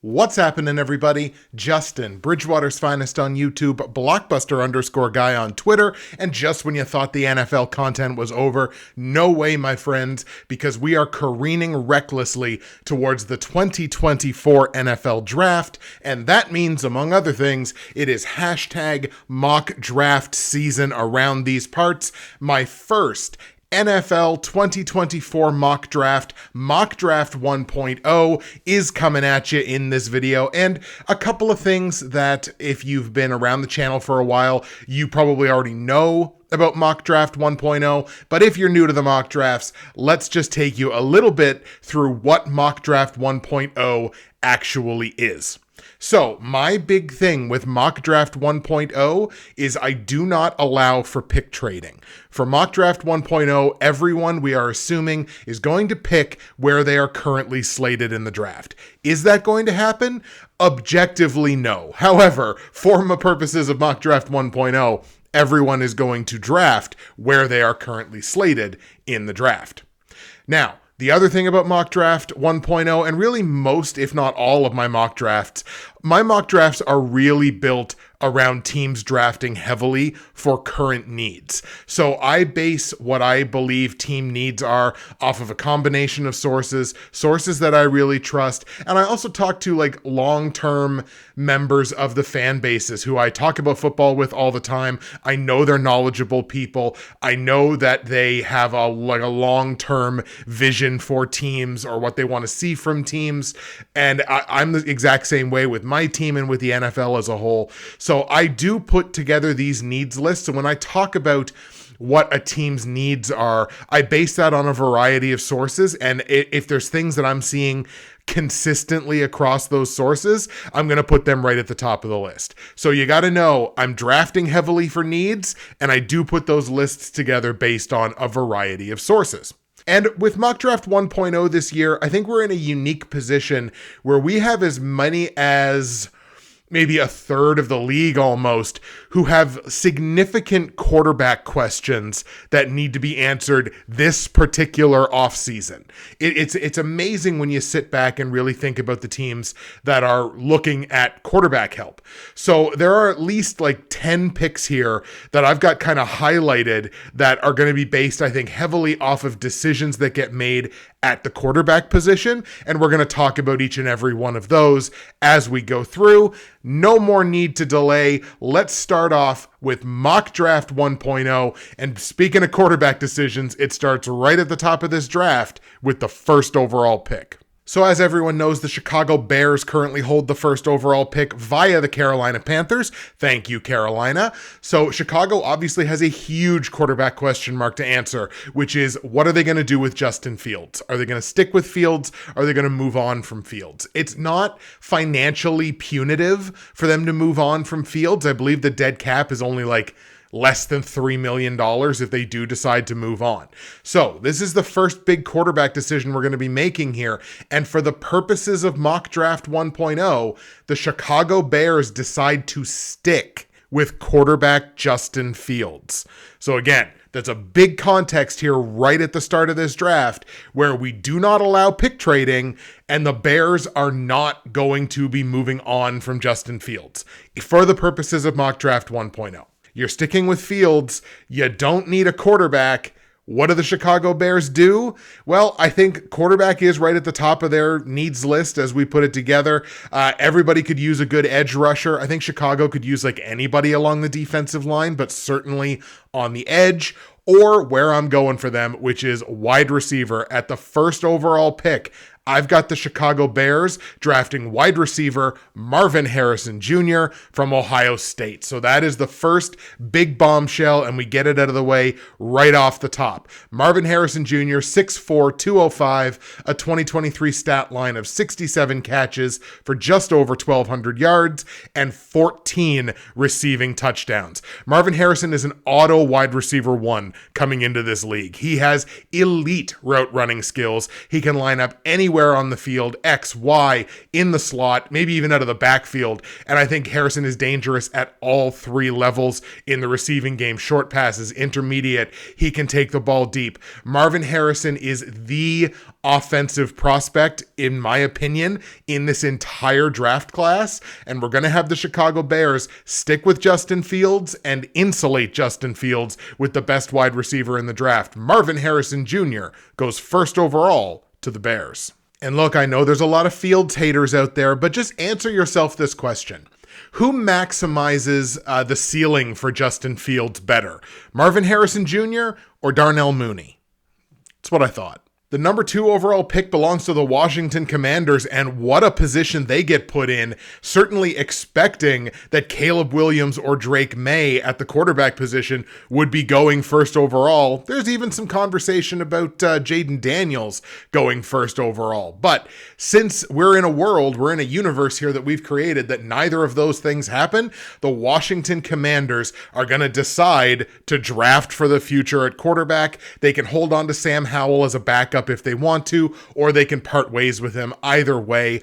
What's happening, everybody? Justin, Bridgewater's Finest on YouTube, Blockbuster_guy on Twitter, and just when you thought the NFL content was over, no way, my friends, because we are careening recklessly towards the 2024 NFL Draft, and that means, among other things, it is hashtag mock draft season around these parts. My first NFL 2024 mock draft 1.0 is coming at you in this video, and a couple of things that if you've been around the channel for a while, you probably already know about mock draft 1.0, but if you're new to the mock drafts, let's just take you a little bit through what mock draft 1.0 actually is. So, my big thing with Mock Draft 1.0 is I do not allow for pick trading. For Mock Draft 1.0, everyone, we are assuming, is going to pick where they are currently slated in the draft. Is that going to happen? Objectively, no. However, for the purposes of Mock Draft 1.0, everyone is going to draft where they are currently slated in the draft. Now, the other thing about Mock Draft 1.0, and really most, if not all of my mock drafts are really built around teams drafting heavily for current needs. So I base what I believe team needs are off of a combination of sources that I really trust. And I also talk to like long-term members of the fan bases who I talk about football with all the time. I know they're knowledgeable people. I know that they have a long-term vision for teams or what they want to see from teams. And I'm the exact same way with my team and with the NFL as a whole. So I do put together these needs lists. And when I talk about what a team's needs are, I base that on a variety of sources. And if there's things that I'm seeing consistently across those sources, I'm going to put them right at the top of the list. So you got to know I'm drafting heavily for needs, and I do put those lists together based on a variety of sources. And with Mock Draft 1.0 this year, I think we're in a unique position where we have as many as maybe a third of the league almost who have significant quarterback questions that need to be answered this particular offseason. It's amazing when you sit back and really think about the teams that are looking at quarterback help. So there are at least like 10 picks here that I've got kind of highlighted that are going to be based, I think, heavily off of decisions that get made at the quarterback position, and we're going to talk about each and every one of those as we go through. No more need to delay. Let's start off with Mock Draft 1.0, and speaking of quarterback decisions, it starts right at the top of this draft with the first overall pick. So as everyone knows, the Chicago Bears currently hold the first overall pick via the Carolina Panthers. Thank you, Carolina. So Chicago obviously has a huge quarterback question mark to answer, which is what are they going to do with Justin Fields? Are they going to stick with Fields? Are they going to move on from Fields? It's not financially punitive for them to move on from Fields. I believe the dead cap is only like less than $3 million if they do decide to move on. So this is the first big quarterback decision we're going to be making here. And for the purposes of Mock Draft 1.0, the Chicago Bears decide to stick with quarterback Justin Fields. So again, that's a big context here right at the start of this draft where we do not allow pick trading and the Bears are not going to be moving on from Justin Fields for the purposes of Mock Draft 1.0. You're sticking with Fields. You don't need a quarterback. What do the Chicago Bears do? Well, I think quarterback is right at the top of their needs list as we put it together. Everybody could use a good edge rusher. I think Chicago could use like anybody along the defensive line, but certainly on the edge, or where I'm going for them, which is wide receiver at the first overall pick. I've got the Chicago Bears drafting wide receiver Marvin Harrison Jr. from Ohio State. So that is the first big bombshell, and we get it out of the way right off the top. Marvin Harrison Jr., 6'4", 205, a 2023 stat line of 67 catches for just over 1,200 yards and 14 receiving touchdowns. Marvin Harrison is an auto wide receiver one coming into this league. He has elite route running skills. He can line up anywhere anywhere on the field, X, Y, in the slot, maybe even out of the backfield. And I think Harrison is dangerous at all three levels in the receiving game. Short passes, intermediate, he can take the ball deep. Marvin Harrison is the offensive prospect, in my opinion, in this entire draft class. And we're going to have the Chicago Bears stick with Justin Fields and insulate Justin Fields with the best wide receiver in the draft. Marvin Harrison Jr. goes first overall to the Bears. And look, I know there's a lot of Fields haters out there, but just answer yourself this question. Who maximizes the ceiling for Justin Fields better? Marvin Harrison Jr. or Darnell Mooney? That's what I thought. The number 2 overall pick belongs to the Washington Commanders, and what a position they get put in, certainly expecting that Caleb Williams or Drake May at the quarterback position would be going first overall. There's even some conversation about Jaden Daniels going first overall. But since we're in a universe here that we've created that neither of those things happen, the Washington Commanders are going to decide to draft for the future at quarterback. They can hold on to Sam Howell as a backup if they want to, or they can part ways with him. Either way,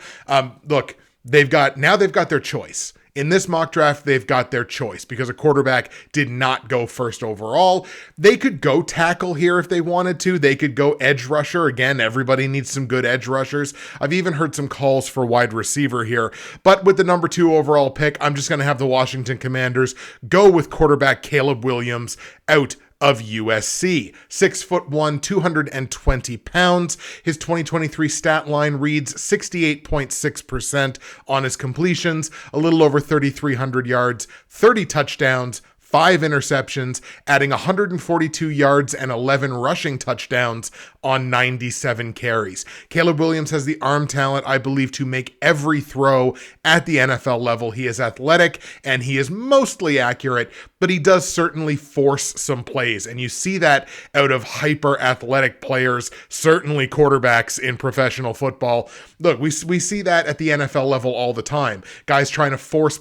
look, they've got their choice. In this mock draft, they've got their choice because a quarterback did not go first overall. They could go tackle here if they wanted to. They could go edge rusher. Again, everybody needs some good edge rushers. I've even heard some calls for wide receiver here. But with the number 2 overall pick, I'm just going to have the Washington Commanders go with quarterback Caleb Williams out of USC. 6'1", 220 pounds. His 2023 stat line reads 68.6% on his completions, a little over 3,300 yards, 30 touchdowns, 5 interceptions, adding 142 yards and 11 rushing touchdowns on 97 carries. Caleb Williams has the arm talent, I believe, to make every throw at the NFL level. He is athletic and he is mostly accurate, but he does certainly force some plays. And you see that out of hyper athletic players, certainly quarterbacks in professional football. Look, we see that at the NFL level all the time. Guys trying to force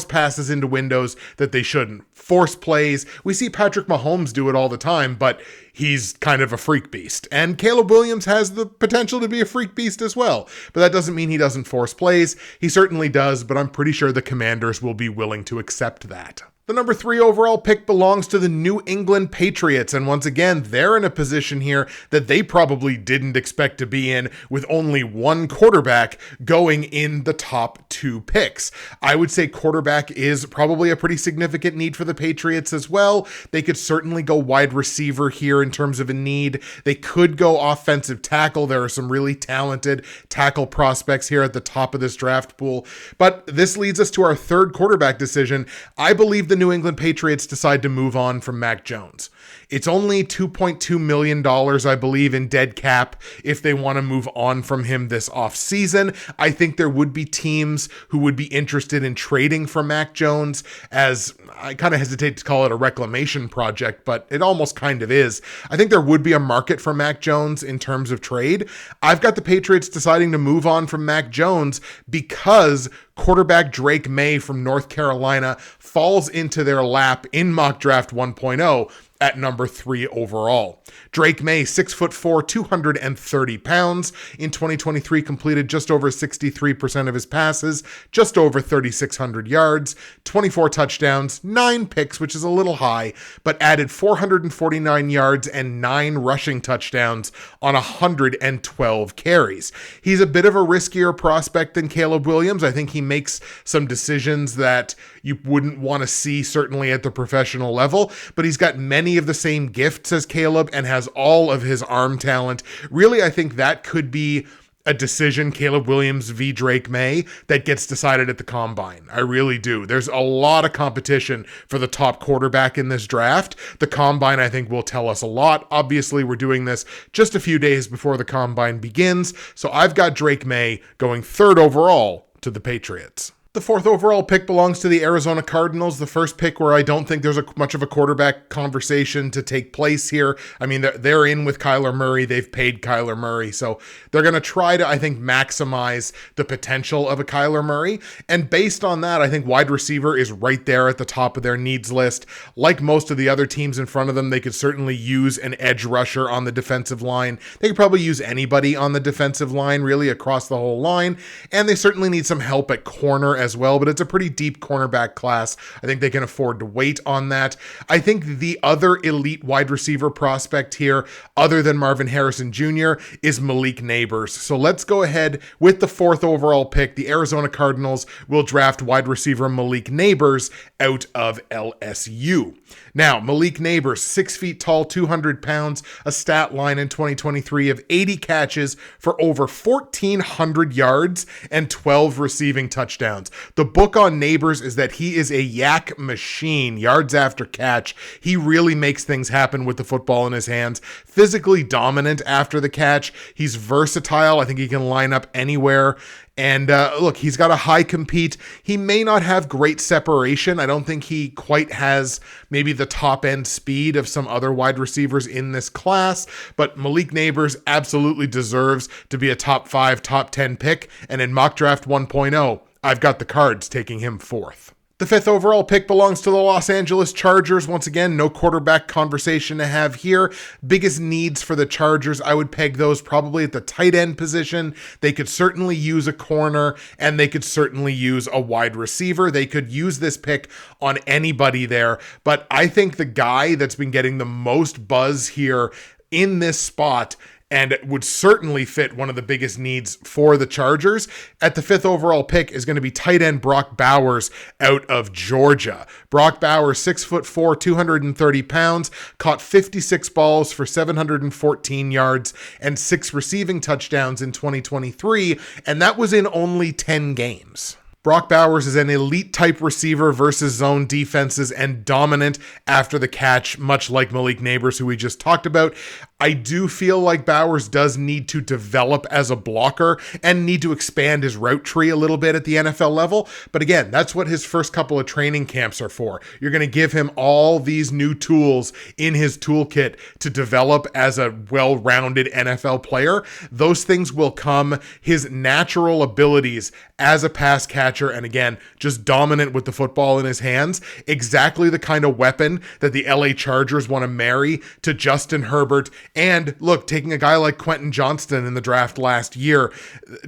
passes into windows that they shouldn't. Force plays. We see Patrick Mahomes do it all the time, but he's kind of a freak beast. And Caleb Williams has the potential to be a freak beast as well. But that doesn't mean he doesn't force plays. He certainly does, but I'm pretty sure the Commanders will be willing to accept that. The number 3 overall pick belongs to the New England Patriots, and once again, they're in a position here that they probably didn't expect to be in with only one quarterback going in the top 2 picks. I would say quarterback is probably a pretty significant need for the Patriots as well. They could certainly go wide receiver here in terms of a need. They could go offensive tackle. There are some really talented tackle prospects here at the top of this draft pool, but this leads us to our 3rd quarterback decision. I believe the New England Patriots decide to move on from Mac Jones. It's only $2.2 million, I believe, in dead cap if they want to move on from him this offseason. I think there would be teams who would be interested in trading for Mac Jones, as I kind of hesitate to call it a reclamation project, but it almost kind of is. I think there would be a market for Mac Jones in terms of trade. I've got the Patriots deciding to move on from Mac Jones because quarterback Drake May from North Carolina falls into their lap in mock draft 1.0 at number 3 overall. Drake May, 6'4", 230 pounds. In 2023, completed just over 63% of his passes, just over 3,600 yards, 24 touchdowns, 9 picks, which is a little high, but added 449 yards and 9 rushing touchdowns on 112 carries. He's a bit of a riskier prospect than Caleb Williams. I think he makes some decisions that you wouldn't want to see, certainly at the professional level, but he's got many of the same gifts as Caleb and has all of his arm talent. Really, I think that could be a decision, Caleb Williams v. Drake May, that gets decided at the combine. I really do. There's a lot of competition for the top quarterback in this draft. The combine, I think, will tell us a lot. Obviously, we're doing this just a few days before the combine begins, so I've got Drake May going 3rd overall to the Patriots. The fourth overall pick belongs to the Arizona Cardinals, the first pick where I don't think there's much of a quarterback conversation to take place here. I mean, they're in with Kyler Murray. They've paid Kyler Murray. So they're going to try to, I think, maximize the potential of a Kyler Murray. And based on that, I think wide receiver is right there at the top of their needs list. Like most of the other teams in front of them, they could certainly use an edge rusher on the defensive line. They could probably use anybody on the defensive line, really, across the whole line. And they certainly need some help at corner as well, but it's a pretty deep cornerback class. I think they can afford to wait on that. I think the other elite wide receiver prospect here, other than Marvin Harrison Jr., is Malik Nabers. So let's go ahead with the fourth overall pick. The Arizona Cardinals will draft wide receiver Malik Nabers out of LSU. Now, Malik Nabers, 6 feet tall, 200 pounds, a stat line in 2023 of 80 catches for over 1,400 yards and 12 receiving touchdowns. The book on Nabers is that he is a yak machine, yards after catch. He really makes things happen with the football in his hands. Physically dominant after the catch. He's versatile. I think he can line up anywhere. And look, he's got a high compete. He may not have great separation. I don't think he quite has maybe the top end speed of some other wide receivers in this class, but Malik Nabers absolutely deserves to be a top 5, top 10 pick. And in Mock Draft 1.0, I've got the Cards taking him fourth. The fifth overall pick belongs to the Los Angeles Chargers. Once again, no quarterback conversation to have here. Biggest needs for the Chargers, I would peg those probably at the tight end position. They could certainly use a corner, and they could certainly use a wide receiver. They could use this pick on anybody there, but I think the guy that's been getting the most buzz here in this spot and would certainly fit one of the biggest needs for the Chargers at the fifth overall pick is going to be tight end Brock Bowers out of Georgia. Brock Bowers, 6'4", 230 pounds, caught 56 balls for 714 yards and 6 receiving touchdowns in 2023, and that was in only 10 games. Brock Bowers is an elite type receiver versus zone defenses and dominant after the catch, much like Malik Nabers, who we just talked about. I do feel like Bowers does need to develop as a blocker and need to expand his route tree a little bit at the NFL level. But again, that's what his first couple of training camps are for. You're going to give him all these new tools in his toolkit to develop as a well-rounded NFL player. Those things will come. His natural abilities as a pass catcher, and again, just dominant with the football in his hands, exactly the kind of weapon that the LA Chargers want to marry to Justin Herbert. And look, taking a guy like Quentin Johnston in the draft last year,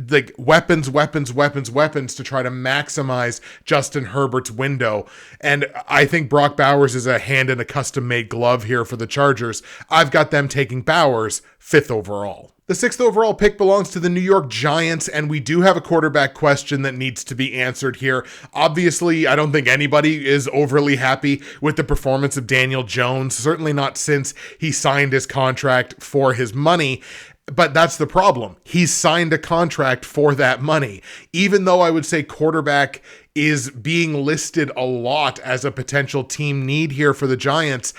like weapons to try to maximize Justin Herbert's window. And I think Brock Bowers is a hand in a custom-made glove here for the Chargers. I've got them taking Bowers 5th overall. The 6th overall pick belongs to the New York Giants, and we do have a quarterback question that needs to be answered here. Obviously, I don't think anybody is overly happy with the performance of Daniel Jones, certainly not since he signed his contract for his money. But that's the problem. He's signed a contract for that money. Even though I would say quarterback is being listed a lot as a potential team need here for the Giants,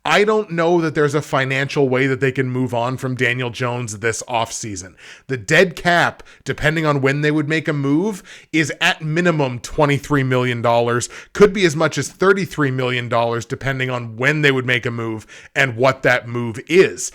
I don't know that there's a financial way that they can move on from Daniel Jones this offseason. The dead cap, depending on when they would make a move, is at minimum $23 million. Could be as much as $33 million, depending on when they would make a move and what that move is.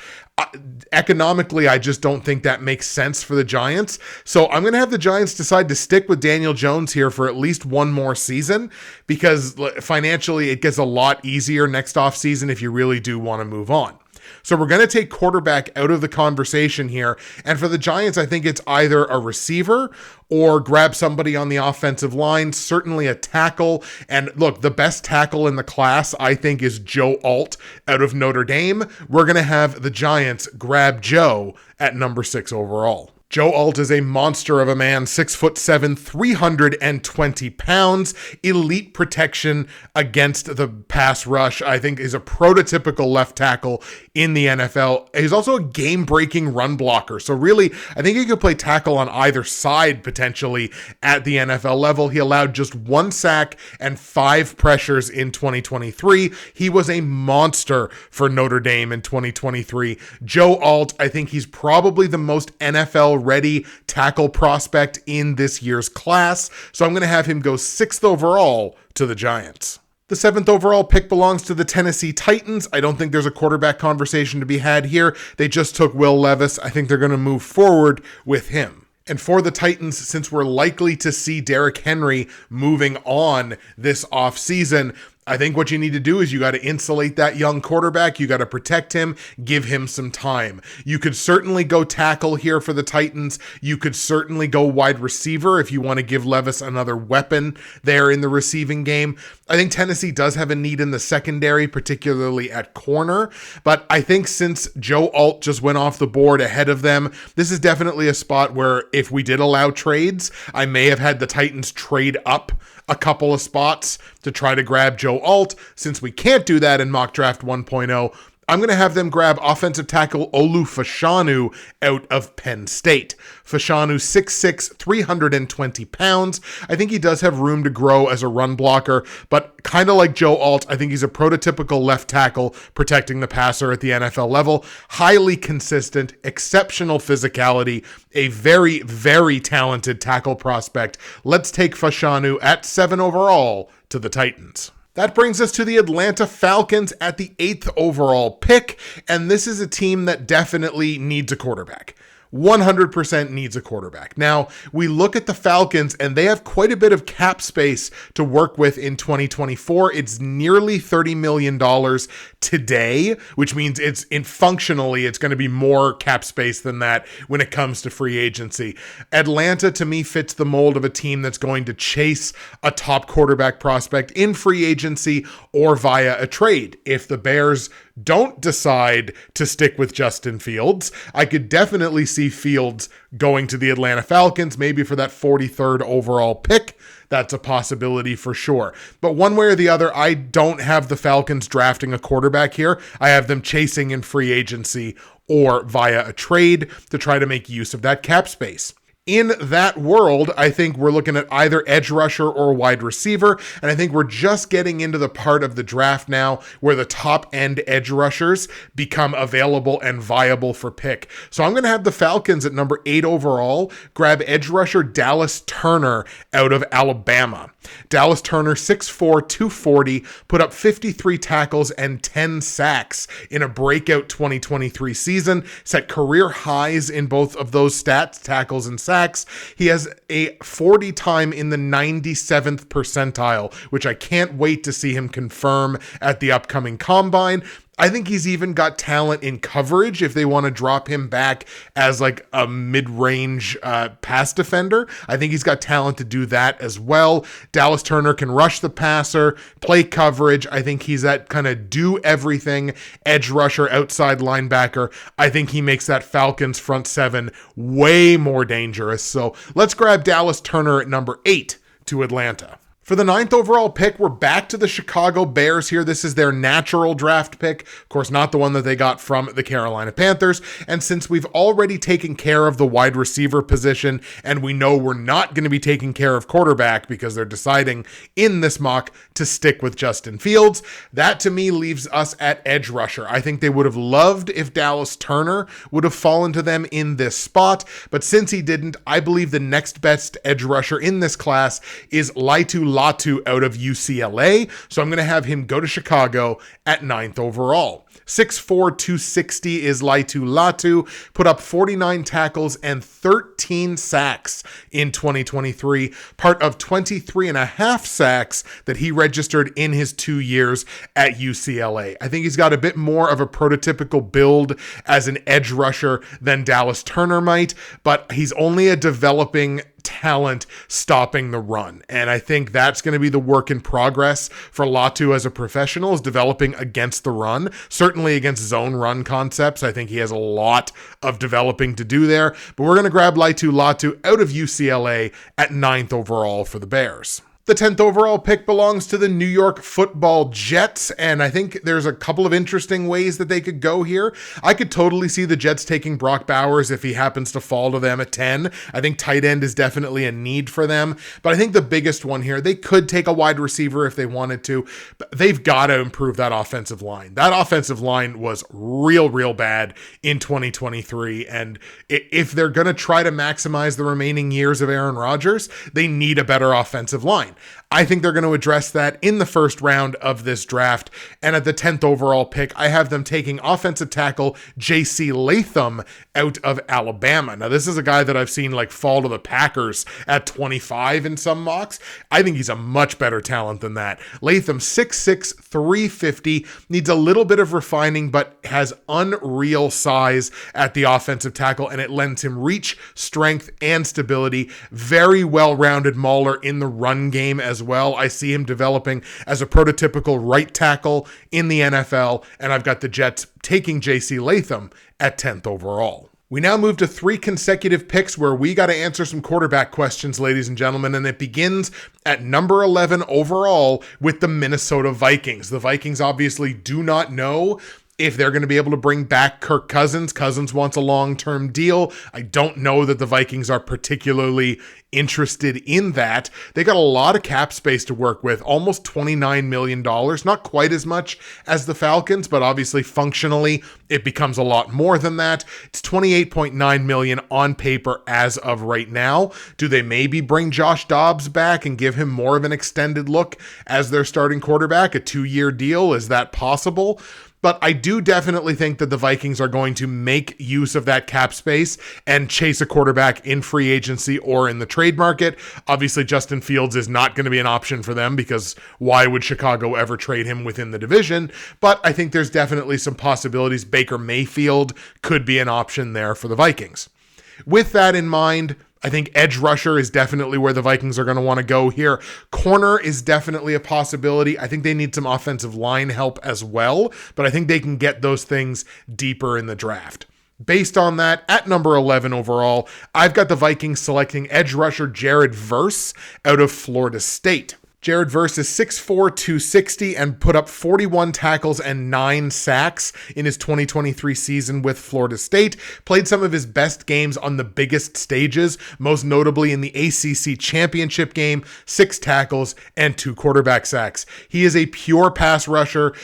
Economically, I just don't think that makes sense for the Giants. So I'm going to have the Giants decide to stick with Daniel Jones here for at least one more season, because financially it gets a lot easier next offseason if you really do want to move on. So we're going to take quarterback out of the conversation here. And for the Giants, I think it's either a receiver or grab somebody on the offensive line, certainly a tackle. And look, the best tackle in the class, I think, is Joe Alt out of Notre Dame. We're going to have the Giants grab Joe at number 6 overall. Joe Alt is a monster of a man, 6'7", 320 pounds, elite protection against the pass rush. I think is a prototypical left tackle in the NFL. He's also a game-breaking run blocker. So really, I think he could play tackle on either side potentially at the NFL level. He allowed just 1 sack and 5 pressures in 2023. He was a monster for Notre Dame in 2023. Joe Alt, I think he's probably the most NFL shovel-ready tackle prospect in this year's class, so I'm going to have him go 6th overall to the Giants. The 7th overall pick belongs to the Tennessee Titans. I don't think there's a quarterback conversation to be had here. They just took Will Levis. I think they're going to move forward with him. And for the Titans, since we're likely to see Derrick Henry moving on this offseason, I think what you need to do is you got to insulate that young quarterback. You got to protect him, give him some time. You could certainly go tackle here for the Titans. You could certainly go wide receiver if you want to give Levis another weapon there in the receiving game. I think Tennessee does have a need in the secondary, particularly at corner. But I think since Joe Alt just went off the board ahead of them, this is definitely a spot where if we did allow trades, I may have had the Titans trade up a couple of spots to try to grab Joe Alt. Since we can't do that in Mock Draft 1.0, I'm going to have them grab offensive tackle Olu Fashanu out of Penn State. Fashanu, 6'6", 320 pounds. I think he does have room to grow as a run blocker, but kind of like Joe Alt, I think he's a prototypical left tackle protecting the passer at the NFL level. Highly consistent, exceptional physicality, a very, very talented tackle prospect. Let's take Fashanu at 7 overall to the Titans. That brings us to the Atlanta Falcons at the 8th overall pick, and this is a team that definitely needs a quarterback. 100% needs a quarterback. Now, we look at the Falcons and they have quite a bit of cap space to work with in 2024. It's nearly $30 million today, which means functionally it's going to be more cap space than that when it comes to free agency. Atlanta, to me, fits the mold of a team that's going to chase a top quarterback prospect in free agency or via a trade. If the Bears don't decide to stick with Justin Fields, I could definitely see Fields going to the Atlanta Falcons, maybe for that 43rd overall pick. That's a possibility for sure. But one way or the other, I don't have the Falcons drafting a quarterback here. I have them chasing in free agency or via a trade to try to make use of that cap space. In that world, I think we're looking at either edge rusher or wide receiver, and I think we're just getting into the part of the draft now where the top end edge rushers become available and viable for pick. So I'm going to have the Falcons at number 8 overall grab edge rusher Dallas Turner out of Alabama. Dallas Turner, 6'4", 240, put up 53 tackles and 10 sacks in a breakout 2023 season, set career highs in both of those stats, tackles and sacks. He has a 40 time in the 97th percentile, which I can't wait to see him confirm at the upcoming combine. I think he's even got talent in coverage if they want to drop him back as like a mid-range pass defender. I think he's got talent to do that as well. Dallas Turner can rush the passer, play coverage. I think he's that kind of do everything edge rusher, outside linebacker. I think he makes that Falcons front seven way more dangerous. So let's grab Dallas Turner at number 8 to Atlanta. For the 9th overall pick, we're back to the Chicago Bears here. This is their natural draft pick. Of course, not the one that they got from the Carolina Panthers. And since we've already taken care of the wide receiver position, and we know we're not going to be taking care of quarterback because they're deciding in this mock to stick with Justin Fields, that to me leaves us at edge rusher. I think they would have loved if Dallas Turner would have fallen to them in this spot. But since he didn't, I believe the next best edge rusher in this class is Laitu Latu out of UCLA, so I'm going to have him go to Chicago at 9th overall. 6'4", 260 is Laitu Latu, put up 49 tackles and 13 sacks in 2023, part of 23 and a half sacks that he registered in his 2 years at UCLA. I think he's got a bit more of a prototypical build as an edge rusher than Dallas Turner might, but he's only a developing talent stopping the run. And I think that's going to be the work in progress for Latu as a professional, is developing against the run, certainly against zone run concepts. I think he has a lot of developing to do there, but we're going to grab Laitu Latu out of UCLA at 9th overall for the Bears. The 10th overall pick belongs to the New York Football Jets, and I think there's a couple of interesting ways that they could go here. I could totally see the Jets taking Brock Bowers if he happens to fall to them at 10. I think tight end is definitely a need for them, but I think the biggest one here, they could take a wide receiver if they wanted to, but they've got to improve that offensive line. That offensive line was real bad in 2023, and if they're going to try to maximize the remaining years of Aaron Rodgers, they need a better offensive line. I think they're going to address that in the first round of this draft. And at the 10th overall pick, I have them taking offensive tackle J.C. Latham out of Alabama. Now, this is a guy that I've seen fall to the Packers at 25 in some mocks. I think he's a much better talent than that. Latham, 6'6", 350, needs a little bit of refining, but has unreal size at the offensive tackle, and it lends him reach, strength, and stability. Very well-rounded mauler in the run game as well. I see him developing as a prototypical right tackle in the NFL, and I've got the Jets taking J.C. Latham at 10th overall. We now move to 3 consecutive picks where we got to answer some quarterback questions, ladies and gentlemen, and it begins at number 11 overall with the Minnesota Vikings. The Vikings obviously do not know if they're going to be able to bring back Kirk Cousins. Cousins wants a long-term deal. I don't know that the Vikings are particularly interested in that. They got a lot of cap space to work with, almost $29 million, not quite as much as the Falcons, but obviously functionally it becomes a lot more than that. It's $28.9 million on paper as of right now. Do they maybe bring Josh Dobbs back and give him more of an extended look as their starting quarterback, a 2-year deal? Is that possible? But I do definitely think that the Vikings are going to make use of that cap space and chase a quarterback in free agency or in the trade market. Obviously, Justin Fields is not going to be an option for them because why would Chicago ever trade him within the division? But I think there's definitely some possibilities. Baker Mayfield could be an option there for the Vikings. With that in mind, I think edge rusher is definitely where the Vikings are going to want to go here. Corner is definitely a possibility. I think they need some offensive line help as well, but I think they can get those things deeper in the draft. Based on that, at number 11 overall, I've got the Vikings selecting edge rusher Jared Verse out of Florida State. Jared Verse is 6'4", 260 and put up 41 tackles and 9 sacks in his 2023 season with Florida State. Played some of his best games on the biggest stages, most notably in the ACC championship game, 6 tackles and 2 quarterback sacks. He is a pure pass rusher.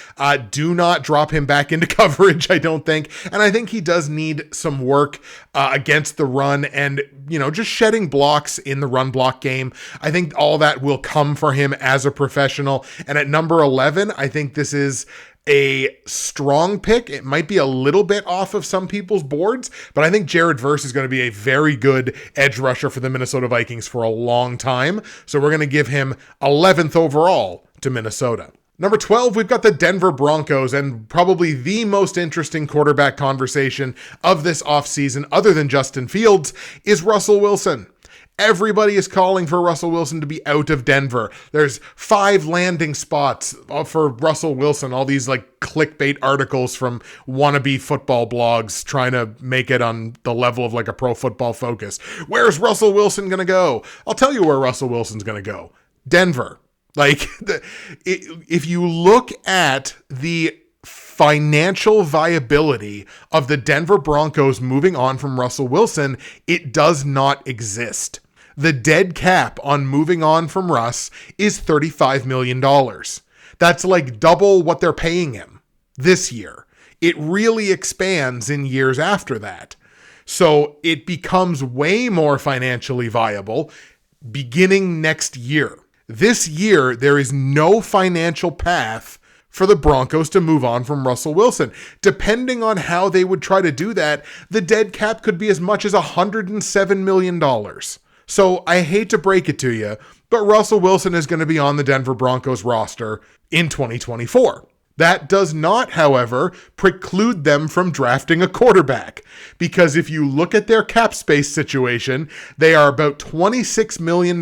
Do not drop him back into coverage, I don't think. And I think he does need some work against the run and, just shedding blocks in the run block game. I think all that will come for him as a professional. And at number 11, I think this is a strong pick. It might be a little bit off of some people's boards, but I think Jared Verse is going to be a very good edge rusher for the Minnesota Vikings for a long time. So we're going to give him 11th overall to Minnesota. Number 12, we've got the Denver Broncos, and probably the most interesting quarterback conversation of this offseason, other than Justin Fields, is Russell Wilson. Everybody is calling for Russell Wilson to be out of Denver. There's 5 landing spots for Russell Wilson, all these clickbait articles from wannabe football blogs trying to make it on the level of a Pro Football Focus. Where's Russell Wilson going to go? I'll tell you where Russell Wilson's going to go. Denver. If you look at the financial viability of the Denver Broncos moving on from Russell Wilson, it does not exist. The dead cap on moving on from Russ is $35 million. That's double what they're paying him this year. It really expands in years after that. So it becomes way more financially viable beginning next year. This year, there is no financial path for the Broncos to move on from Russell Wilson. Depending on how they would try to do that, the dead cap could be as much as $107 million. So I hate to break it to you, but Russell Wilson is going to be on the Denver Broncos roster in 2024. That does not, however, preclude them from drafting a quarterback, because if you look at their cap space situation, they are about $26 million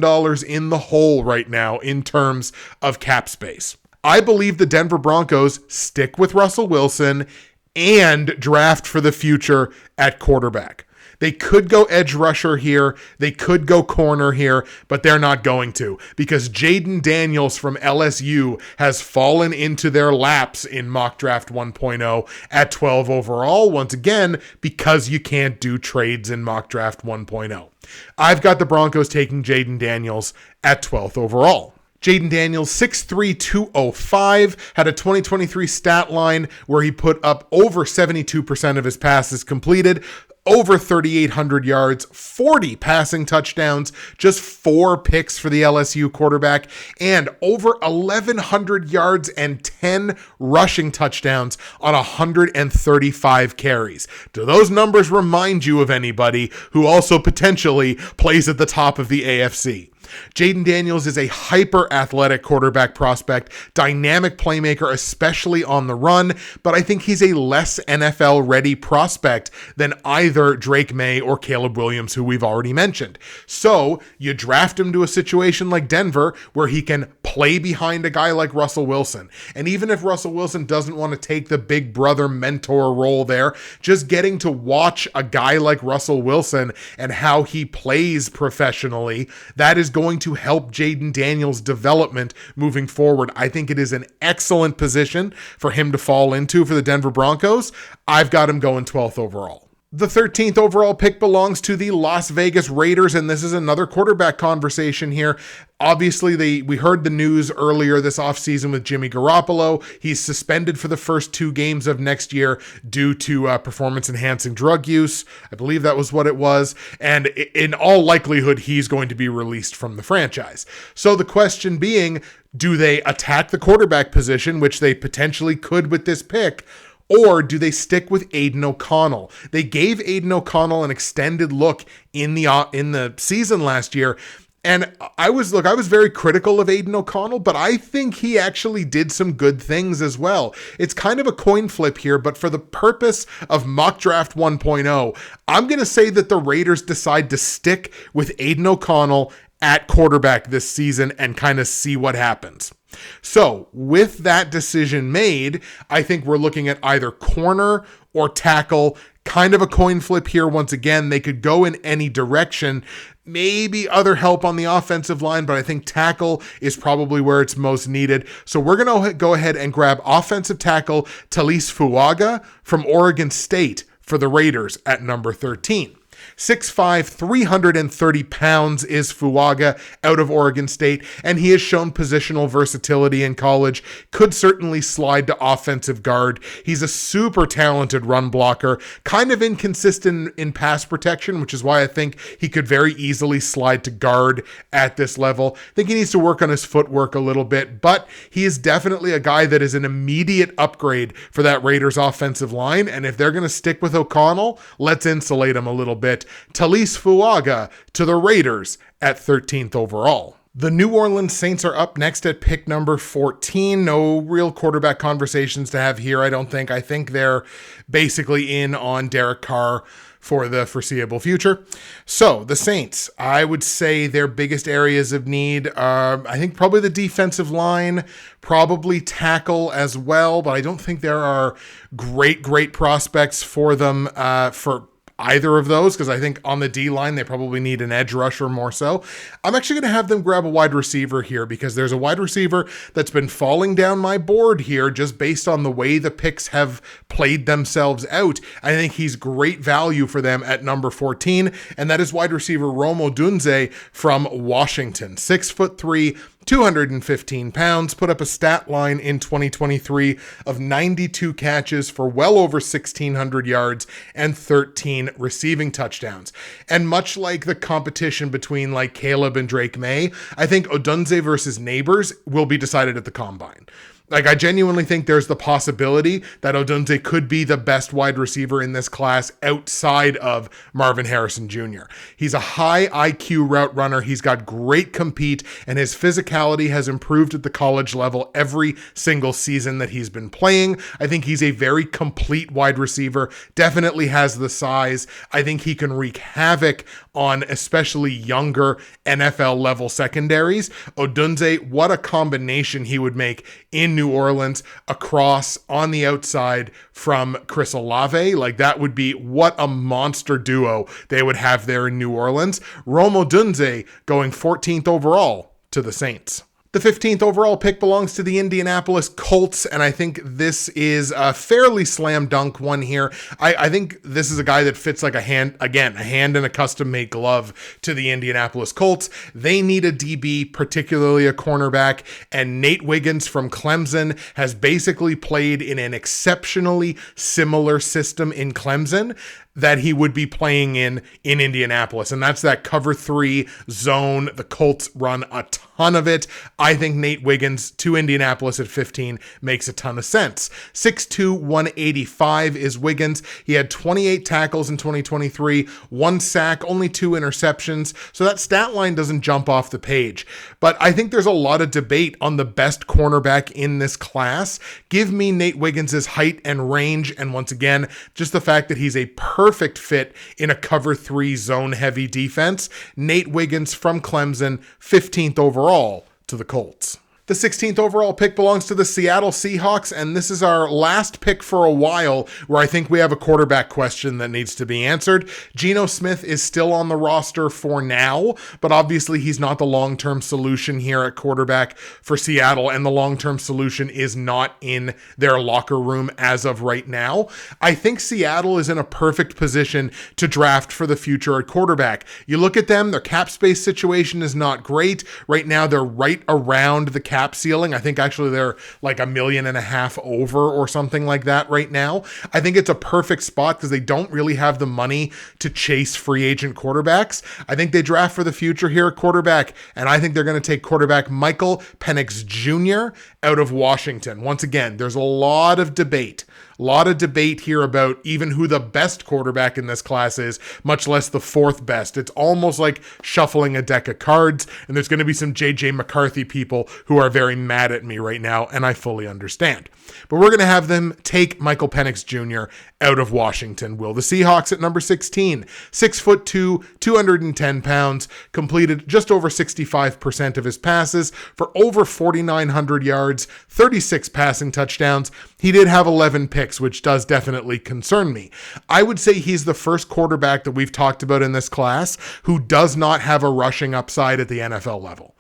in the hole right now in terms of cap space. I believe the Denver Broncos stick with Russell Wilson and draft for the future at quarterback. They could go edge rusher here. They could go corner here, but they're not going to because Jaden Daniels from LSU has fallen into their laps in Mock Draft 1.0 at 12 overall. Once again, because you can't do trades in Mock Draft 1.0. I've got the Broncos taking Jaden Daniels at 12th overall. Jaden Daniels, 6'3", 205, had a 2023 stat line where he put up over 72% of his passes completed, over 3,800 yards, 40 passing touchdowns, just 4 picks for the LSU quarterback, and over 1,100 yards and 10 rushing touchdowns on 135 carries. Do those numbers remind you of anybody who also potentially plays at the top of the AFC? Jaden Daniels is a hyper-athletic quarterback prospect, dynamic playmaker, especially on the run, but I think he's a less NFL-ready prospect than either Drake May or Caleb Williams, who we've already mentioned. So you draft him to a situation like Denver where he can play behind a guy like Russell Wilson. And even if Russell Wilson doesn't want to take the big brother mentor role there, just getting to watch a guy like Russell Wilson and how he plays professionally, that is going to help Jaden Daniels' development moving forward. I think it is an excellent position for him to fall into for the Denver Broncos. I've got him going 12th overall. The 13th overall pick belongs to the Las Vegas Raiders, and this is another quarterback conversation here. Obviously, we heard the news earlier this offseason with Jimmy Garoppolo. He's suspended for the first 2 games of next year due to performance-enhancing drug use. I believe that was what it was. And in all likelihood, he's going to be released from the franchise. So the question being, do they attack the quarterback position, which they potentially could with this pick, or do they stick with Aiden O'Connell? They gave Aiden O'Connell an extended look in the season last year. And I was very critical of Aiden O'Connell, but I think he actually did some good things as well. It's kind of a coin flip here, but for the purpose of Mock Draft 1.0, I'm going to say that the Raiders decide to stick with Aiden O'Connell at quarterback this season and kind of see what happens. So with that decision made, I think we're looking at either corner or tackle. Kind of a coin flip here. Once again, they could go in any direction. Maybe other help on the offensive line, but I think tackle is probably where it's most needed. So we're going to go ahead and grab offensive tackle Talise Fuaga from Oregon State for the Raiders at number 13. 6'5", 330 pounds is Fuaga out of Oregon State, and he has shown positional versatility in college, could certainly slide to offensive guard. He's a super talented run blocker, kind of inconsistent in pass protection, which is why I think he could very easily slide to guard at this level. I think he needs to work on his footwork a little bit, but he is definitely a guy that is an immediate upgrade for that Raiders offensive line, and if they're going to stick with O'Connell, let's insulate him a little bit. Talise Fuaga to the Raiders at 13th overall. The New Orleans Saints are up next at pick number 14. No real quarterback conversations to have here, I don't think. I think they're basically in on Derek Carr for the foreseeable future. So the Saints, I would say their biggest areas of need, I think probably the defensive line, probably tackle as well, but I don't think there are great prospects for them for either of those, because I think on the D-line, they probably need an edge rusher more so. I'm actually going to have them grab a wide receiver here because there's a wide receiver that's been falling down my board here just based on the way the picks have played themselves out. I think he's great value for them at number 14, and that is wide receiver Rome Odunze from Washington. 6'3", 215 pounds, put up a stat line in 2023 of 92 catches for well over 1,600 yards and 13 receiving touchdowns. And much like the competition between like Caleb and Drake May, I think Odunze versus Neighbors will be decided at the Combine. Like, I genuinely think there's the possibility that Odunze could be the best wide receiver in this class outside of Marvin Harrison Jr. He's a high IQ route runner. He's got great compete, and his physicality has improved at the college level every single season that he's been playing. I think he's a very complete wide receiver, definitely has the size. I think he can wreak havoc on especially younger NFL level secondaries. Odunze, what a combination he would make in in New Orleans across on the outside from Chris Olave. Like, that would be what a monster duo they would have there in New Orleans. Rome Odunze going 14th overall to the Saints. The 15th overall pick belongs to the Indianapolis Colts, and I think this is a fairly slam dunk one here. I think this is a guy that fits like a hand in a custom-made glove to the Indianapolis Colts. They need a DB, particularly a cornerback, and Nate Wiggins from Clemson has basically played in an exceptionally similar system in Clemson that he would be playing in Indianapolis. And that's that cover 3 zone. The Colts run a ton of it. I think Nate Wiggins to Indianapolis at 15 makes a ton of sense. 6'2", 185 is Wiggins. He had 28 tackles in 2023, 1 sack, only 2 interceptions. So that stat line doesn't jump off the page. But I think there's a lot of debate on the best cornerback in this class. Give me Nate Wiggins' height and range. And once again, just the fact that he's a perfect fit in a cover 3 zone heavy defense. Nate Wiggins from Clemson, 15th overall to the Colts. The 16th overall pick belongs to the Seattle Seahawks, and this is our last pick for a while where I think we have a quarterback question that needs to be answered. Geno Smith is still on the roster for now, but obviously he's not the long-term solution here at quarterback for Seattle, and the long-term solution is not in their locker room as of right now. I think Seattle is in a perfect position to draft for the future at quarterback. You look at them, their cap space situation is not great. Right now they're right around the cap ceiling. I think actually they're like $1.5 million over or something like that right now. I think it's a perfect spot because they don't really have the money to chase free agent quarterbacks. I think they draft for the future here at quarterback, and I think they're going to take quarterback Michael Penix Jr. out of Washington. Once again, there's a lot of debate here about even who the best quarterback in this class is, much less the 4th best. It's almost like shuffling a deck of cards, and there's going to be some JJ McCarthy people who are very mad at me right now, and I fully understand. But we're going to have them take Michael Penix Jr. out of Washington. Will the Seahawks at number 16, 6'2", 210 pounds, completed just over 65% of his passes for over 4,900 yards, 36 passing touchdowns. He did have 11 picks, which does definitely concern me. I would say he's the first quarterback that we've talked about in this class who does not have a rushing upside at the NFL level.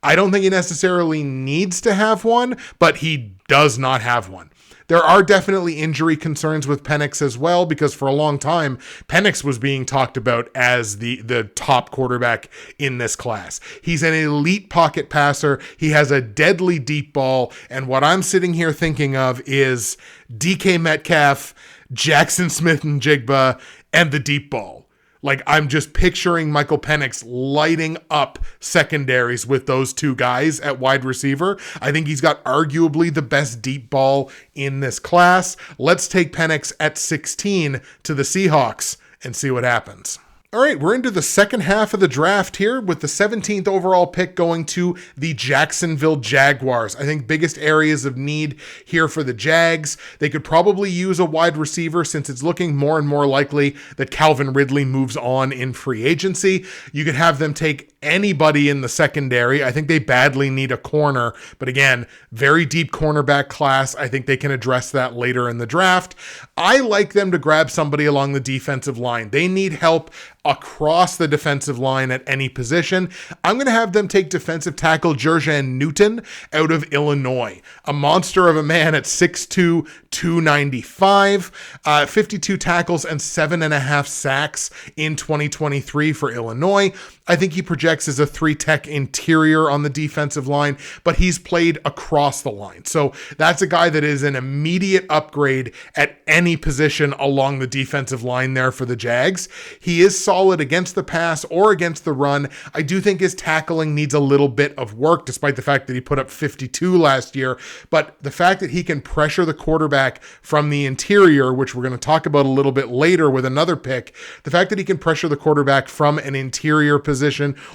I don't think he necessarily needs to have one, but he does not have one. There are definitely injury concerns with Penix as well, because for a long time, Penix was being talked about as the top quarterback in this class. He's an elite pocket passer. He has a deadly deep ball. And what I'm sitting here thinking of is DK Metcalf, Jackson Smith-Njigba, and the deep ball. Like, I'm just picturing Michael Penix lighting up secondaries with those two guys at wide receiver. I think he's got arguably the best deep ball in this class. Let's take Penix at 16 to the Seahawks and see what happens. All right, we're into the second half of the draft here with the 17th overall pick going to the Jacksonville Jaguars. I think biggest areas of need here for the Jags. They could probably use a wide receiver since it's looking more and more likely that Calvin Ridley moves on in free agency. You could have them take anybody in the secondary. I think they badly need a corner, but again, very deep cornerback class. I think they can address that later in the draft. I like them to grab somebody along the defensive line. They need help across the defensive line at any position. I'm going to have them take defensive tackle Jerjan Newton out of Illinois. A monster of a man at 6'2", 295, 52 tackles and 7.5 sacks in 2023 for Illinois. I think he projects as a 3-tech interior on the defensive line, but he's played across the line. So that's a guy that is an immediate upgrade at any position along the defensive line there for the Jags. He is solid against the pass or against the run. I do think his tackling needs a little bit of work, despite the fact that he put up 52 last year. But the fact that he can pressure the quarterback from the interior, which we're going to talk about a little bit later with another pick, the fact that he can pressure the quarterback from an interior position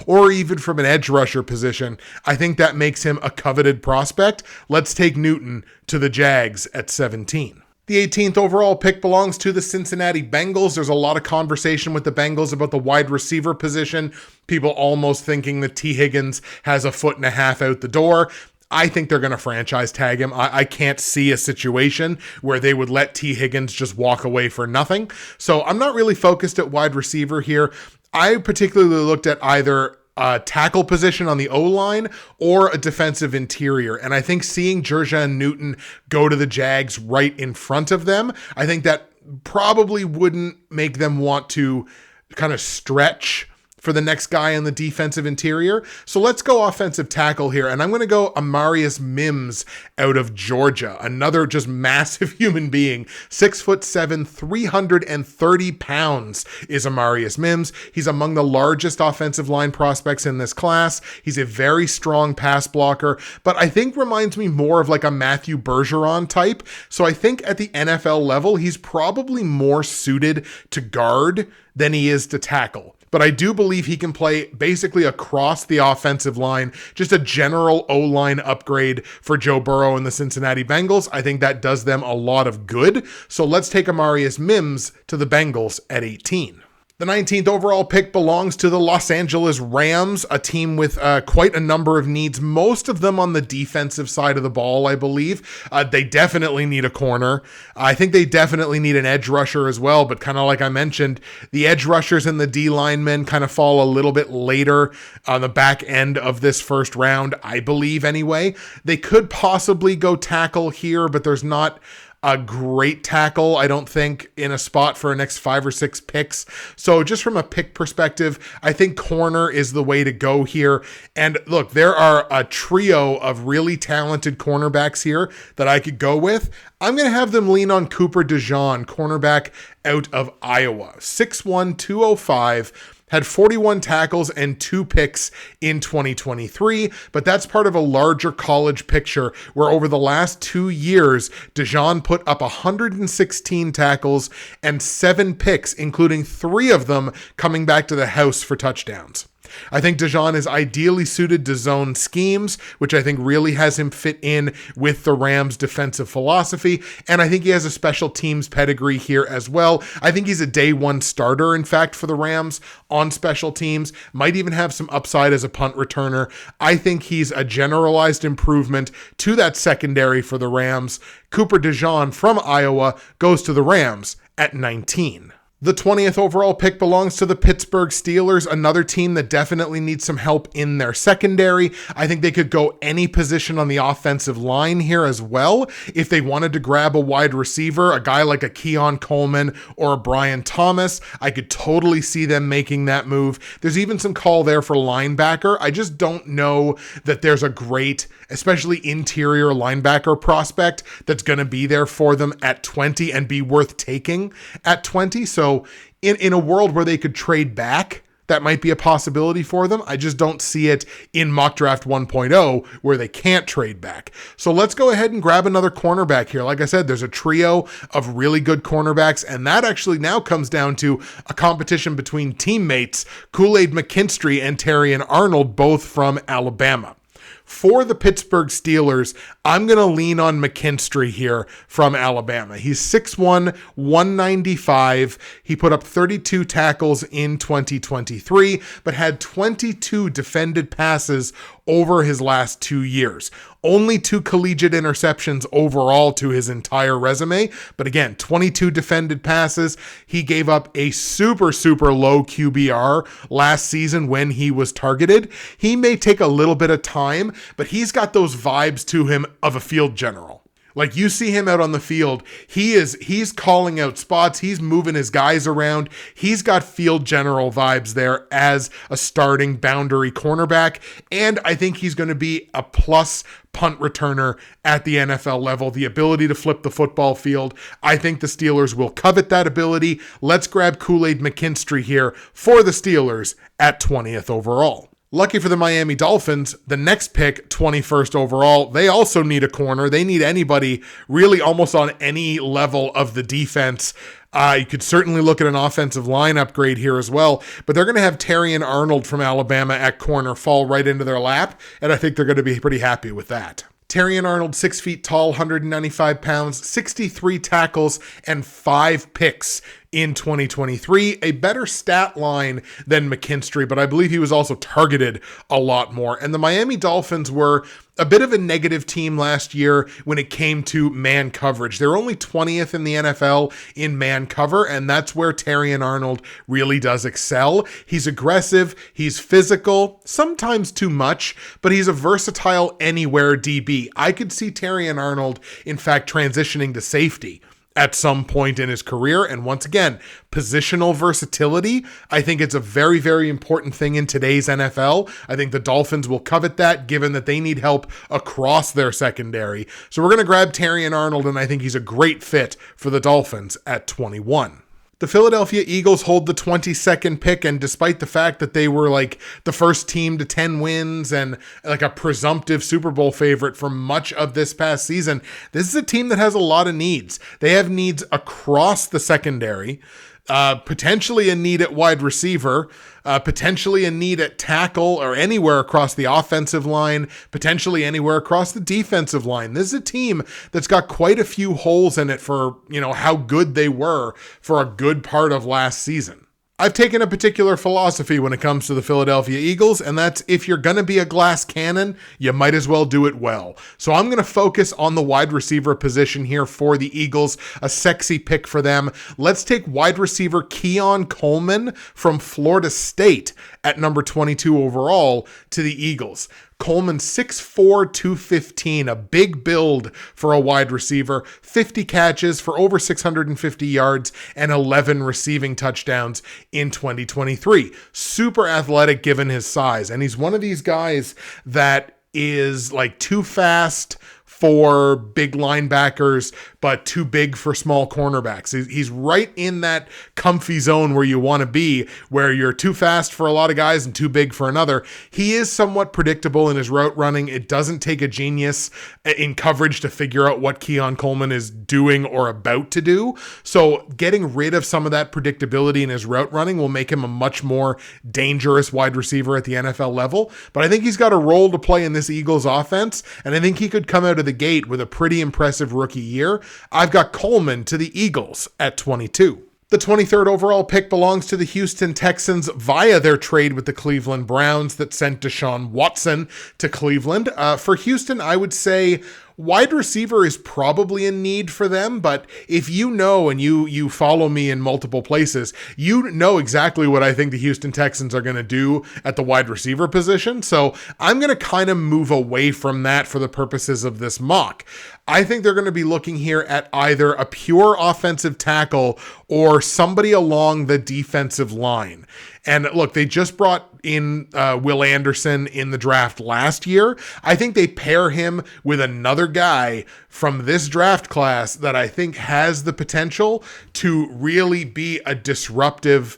or even from an edge rusher position, I think that makes him a coveted prospect. Let's take Newton to the Jags at 17. The 18th overall pick belongs to the Cincinnati Bengals. There's a lot of conversation with the Bengals about the wide receiver position. People almost thinking that T. Higgins has a 1.5 feet out the door. I think they're going to franchise tag him. I can't see a situation where they would let T. Higgins just walk away for nothing. So I'm not really focused at wide receiver here. I particularly looked at either a tackle position on the O-line or a defensive interior. And I think seeing Jerjan Newton go to the Jags right in front of them, I think that probably wouldn't make them want to kind of stretch for the next guy on the defensive interior. So let's go offensive tackle here. And I'm going to go Amarius Mims out of Georgia. Another just massive human being. 6'7", 330 pounds is Amarius Mims. He's among the largest offensive line prospects in this class. He's a very strong pass blocker, but I think reminds me more of like a Matthew Bergeron type. So I think at the NFL level, he's probably more suited to guard than he is to tackle. But I do believe he can play basically across the offensive line, just a general O-line upgrade for Joe Burrow and the Cincinnati Bengals. I think that does them a lot of good. So let's take Amarius Mims to the Bengals at 18. The 19th overall pick belongs to the Los Angeles Rams, a team with quite a number of needs, most of them on the defensive side of the ball, I believe. They definitely need a corner. I think they definitely need an edge rusher as well, but kind of like I mentioned, the edge rushers and the D linemen kind of fall a little bit later on the back end of this first round, I believe anyway. They could possibly go tackle here, but there's not a great tackle, I don't think, in a spot for a next 5 or 6 picks. So just from a pick perspective, I think corner is the way to go here. And look, there are a trio of really talented cornerbacks here that I could go with. I'm going to have them lean on Cooper DeJean, cornerback out of Iowa. 6'1", 205. Had 41 tackles and 2 picks in 2023, but that's part of a larger college picture where over the last 2 years, DeJean put up 116 tackles and 7 picks, including 3 of them coming back to the house for touchdowns. I think DeJean is ideally suited to zone schemes, which I think really has him fit in with the Rams' defensive philosophy, and I think he has a special teams pedigree here as well. I think he's a day one starter, in fact, for the Rams on special teams, might even have some upside as a punt returner. I think he's a generalized improvement to that secondary for the Rams. Cooper DeJean from Iowa goes to the Rams at 19. The 20th overall pick belongs to the Pittsburgh Steelers, another team that definitely needs some help in their secondary. I think they could go any position on the offensive line here as well. If they wanted to grab a wide receiver, a guy like a Keon Coleman or a Brian Thomas, I could totally see them making that move. There's even some call there for linebacker. I just don't know that there's a great, especially interior linebacker prospect that's going to be there for them at 20 and be worth taking at 20. So in a world where they could trade back, that might be a possibility for them. I just don't see it in Mock Draft 1.0 where they can't trade back. So let's go ahead and grab another cornerback here. Like I said, there's a trio of really good cornerbacks, and that actually now comes down to a competition between teammates, Kool-Aid McKinstry and Terrion Arnold, both from Alabama. For the Pittsburgh Steelers, I'm going to lean on McKinstry here from Alabama. He's 6'1", 195. He put up 32 tackles in 2023, but had 22 defended passes over his last 2 years. Only 2 collegiate interceptions overall to his entire resume. But again, 22 defended passes. He gave up a super low QBR last season when he was targeted. He may take a little bit of time, but he's got those vibes to him of a field general. Like, you see him out on the field, he's calling out spots, he's moving his guys around, he's got field general vibes there as a starting boundary cornerback, and I think he's going to be a plus punt returner at the NFL level, the ability to flip the football field. I think the Steelers will covet that ability. Let's grab Kool-Aid McKinstry here for the Steelers at 20th overall. Lucky for the Miami Dolphins, the next pick, 21st overall, they also need a corner. They need anybody really almost on any level of the defense. You could certainly look at an offensive line upgrade here as well, but they're going to have Terrion Arnold from Alabama at corner fall right into their lap, and I think they're going to be pretty happy with that. Terrion Arnold, 6 feet tall, 195 pounds, 63 tackles, and 5 picks in 2023. A better stat line than McKinstry, but I believe he was also targeted a lot more. And the Miami Dolphins were a bit of a negative team last year when it came to man coverage. They're only 20th in the NFL in man cover, and that's where Terrion Arnold really does excel. He's aggressive, he's physical, sometimes too much, but he's a versatile anywhere DB. I could see Terrion Arnold, in fact, transitioning to safety at some point in his career. And once again, positional versatility, I think it's a very, very important thing in today's NFL. I think the Dolphins will covet that, given that they need help across their secondary. So we're going to grab Terrion Arnold, and I think he's a great fit for the Dolphins at 21. The Philadelphia Eagles hold the 22nd pick, and despite the fact that they were like the first team to 10 wins and like a presumptive Super Bowl favorite for much of this past season, this is a team that has a lot of needs. They have needs across the secondary, potentially a need at wide receiver, potentially a need at tackle or anywhere across the offensive line, potentially anywhere across the defensive line. This is a team that's got quite a few holes in it for, how good they were for a good part of last season. I've taken a particular philosophy when it comes to the Philadelphia Eagles, and that's if you're going to be a glass cannon, you might as well do it well. So I'm going to focus on the wide receiver position here for the Eagles, a sexy pick for them. Let's take wide receiver Keon Coleman from Florida State at number 22 overall to the Eagles. Coleman 6'4", 215, a big build for a wide receiver, 50 catches for over 650 yards and 11 receiving touchdowns in 2023. Super athletic given his size, and he's one of these guys that is like too fast for big linebackers, but too big for small cornerbacks. He's right in that comfy zone where you want to be, where you're too fast for a lot of guys and too big for another. He is somewhat predictable in his route running. It doesn't take a genius in coverage to figure out what Keon Coleman is doing or about to do. So getting rid of some of that predictability in his route running will make him a much more dangerous wide receiver at the NFL level. But I think he's got a role to play in this Eagles offense, and I think he could come out of the gate with a pretty impressive rookie year. I've got Coleman to the Eagles at 22. The 23rd overall pick belongs to the Houston Texans via their trade with the Cleveland Browns that sent Deshaun Watson to Cleveland. For Houston, I would say wide receiver is probably a need for them, but if you know and you follow me in multiple places, you know exactly what I think the Houston Texans are going to do at the wide receiver position. So I'm going to kind of move away from that for the purposes of this mock. I think they're going to be looking here at either a pure offensive tackle or somebody along the defensive line. And look, they just brought in Will Anderson in the draft last year. I think they pair him with another guy from this draft class that I think has the potential to really be a disruptive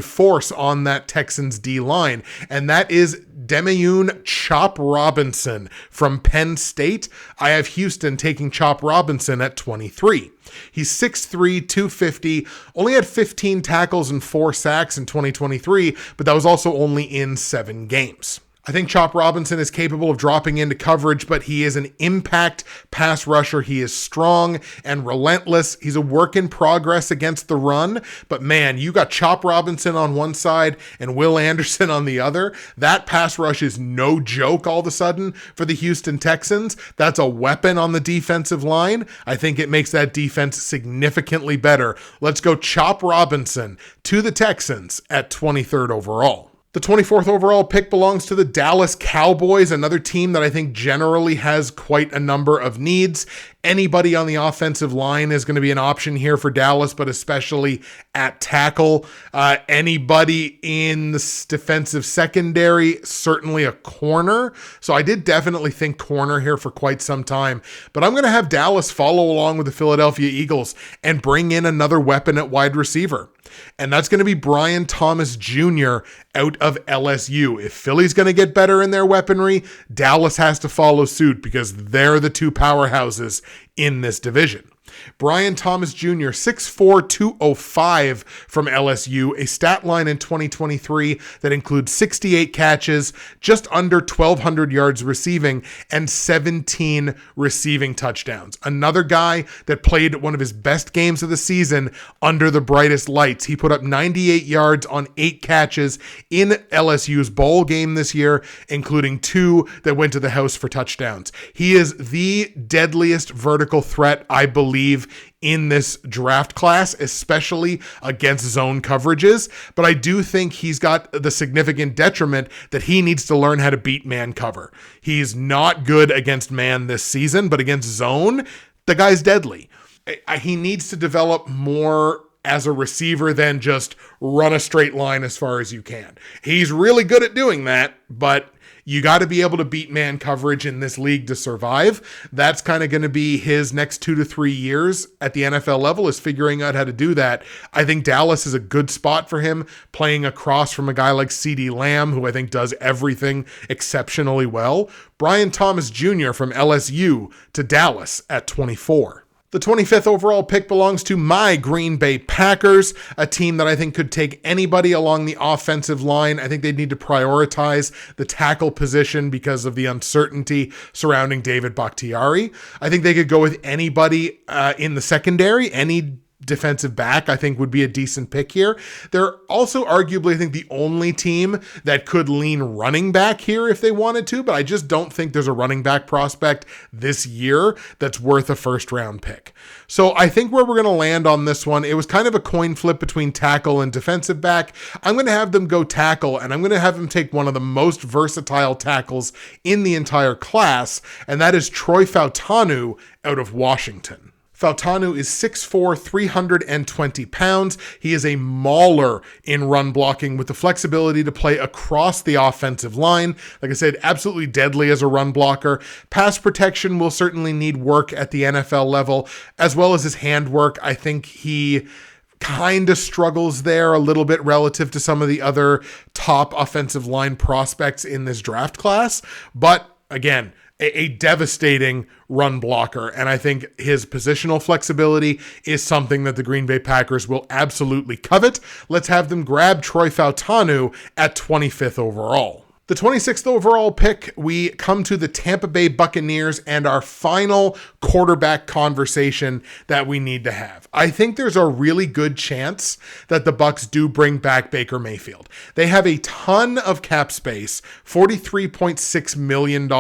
force on that Texans D line. And that is Demiune Chop Robinson from Penn State. I have Houston taking Chop Robinson at 23. He's 6'3", 250, only had 15 tackles and 4 sacks in 2023, but that was also only in 7 games. I think Chop Robinson is capable of dropping into coverage, but he is an impact pass rusher. He is strong and relentless. He's a work in progress against the run, but man, you got Chop Robinson on one side and Will Anderson on the other. That pass rush is no joke all of a sudden for the Houston Texans. That's a weapon on the defensive line. I think it makes that defense significantly better. Let's go Chop Robinson to the Texans at 23rd overall. The 24th overall pick belongs to the Dallas Cowboys, another team that I think generally has quite a number of needs. Anybody on the offensive line is going to be an option here for Dallas, but especially at tackle. Anybody in the defensive secondary, certainly a corner. So I did definitely think corner here for quite some time, but I'm going to have Dallas follow along with the Philadelphia Eagles and bring in another weapon at wide receiver. And that's going to be Brian Thomas Jr. out of LSU. If Philly's going to get better in their weaponry, Dallas has to follow suit because they're the two powerhouses in this division. Brian Thomas Jr., 6'4", 205 from LSU, a stat line in 2023 that includes 68 catches, just under 1,200 yards receiving, and 17 receiving touchdowns. Another guy that played one of his best games of the season under the brightest lights. He put up 98 yards on 8 catches in LSU's bowl game this year, including 2 that went to the house for touchdowns. He is the deadliest vertical threat, I believe, in this draft class, especially against zone coverages. But I do think he's got the significant detriment that he needs to learn how to beat man cover. He's not good against man this season, but against zone, the guy's deadly. He needs to develop more as a receiver than just run a straight line as far as you can. He's really good at doing that, but you got to be able to beat man coverage in this league to survive. That's kind of going to be his next 2 to 3 years at the NFL level, is figuring out how to do that. I think Dallas is a good spot for him, playing across from a guy like CeeDee Lamb, who I think does everything exceptionally well. Brian Thomas Jr. from LSU to Dallas at 24. The 25th overall pick belongs to my Green Bay Packers, a team that I think could take anybody along the offensive line. I think they'd need to prioritize the tackle position because of the uncertainty surrounding David Bakhtiari. I think they could go with anybody in the secondary. Any defensive back, I think, would be a decent pick here. They're also arguably, I think, the only team that could lean running back here if they wanted to, but I just don't think there's a running back prospect this year that's worth a first-round pick. So I think where we're going to land on this one, it was kind of a coin flip between tackle and defensive back. I'm going to have them go tackle, and I'm going to have them take one of the most versatile tackles in the entire class, and that is Troy Fautanu out of Washington. Fautanu is 6'4", 320 pounds. He is a mauler in run blocking with the flexibility to play across the offensive line. Like I said, absolutely deadly as a run blocker. Pass protection will certainly need work at the NFL level, as well as his handwork. I think he kind of struggles there a little bit relative to some of the other top offensive line prospects in this draft class. But again, a devastating run blocker. And I think his positional flexibility is something that the Green Bay Packers will absolutely covet. Let's have them grab Troy Fautanu at 25th overall. The 26th overall pick, we come to the Tampa Bay Buccaneers and our final quarterback conversation that we need to have. I think there's a really good chance that the Bucs do bring back Baker Mayfield. They have a ton of cap space, $43.6 million